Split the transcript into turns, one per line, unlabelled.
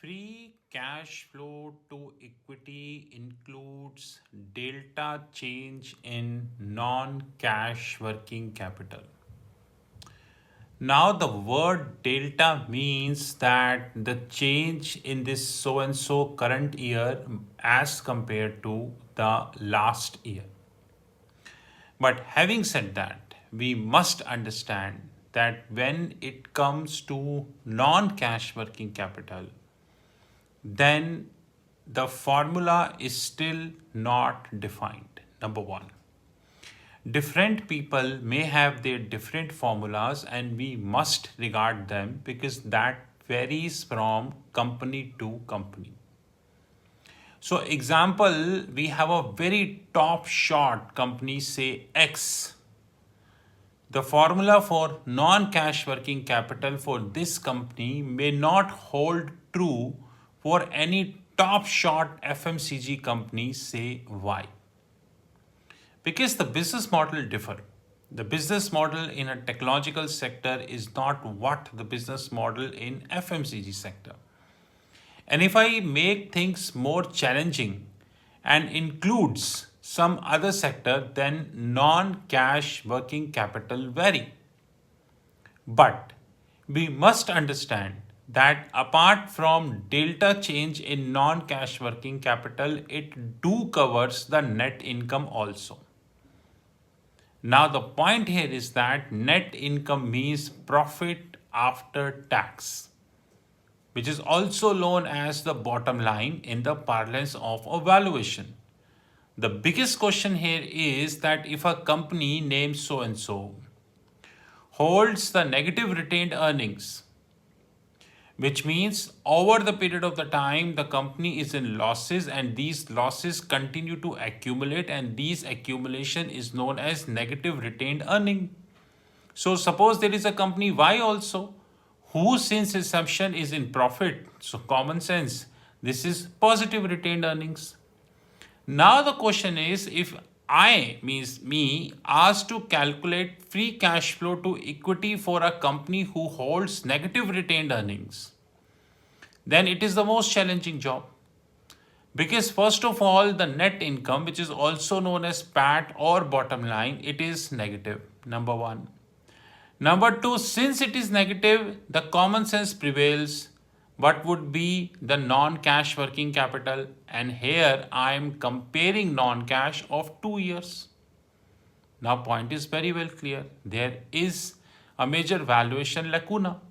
Free cash flow to equity includes delta change in non-cash working capital. Now, the word delta means that the change in this so and so current year as compared to the last year. But having said that, we must understand that when it comes to non cash working capital, then the formula is still not defined. Number one, different people may have their different formulas, and we must regard them because that varies from company to company. So, example, we have a very top short company, say X. The formula for non cash working capital for this company may not hold true for any top short FMCG company, say Y. Because the business model differ. The business model in a technological sector is not what the business model in FMCG sector. And if I make things more challenging and includes some other sector, then non-cash working capital vary. But we must understand that apart from delta change in non-cash working capital, it do covers the net income also. Now the point here is that net income means profit after tax, which is also known as the bottom line in the parlance of a valuation. The biggest question here is that if a company named so and so holds the negative retained earnings, which means over the period of the time the company is in losses and these losses continue to accumulate, and these accumulation is known as negative retained earning. So suppose there is a company Y also who since inception is in profit. So common sense, this is positive retained earnings. Now the question is, if I means me asked to calculate free cash flow to equity for a company who holds negative retained earnings, then it is the most challenging job. Because first of all, the net income, which is also known as PAT or bottom line, it is negative. Number one. Number two, since it is negative, the common sense prevails. What would be the non-cash working capital? And here I am comparing non-cash of 2 years. Now point is very well clear. There is a major valuation lacuna.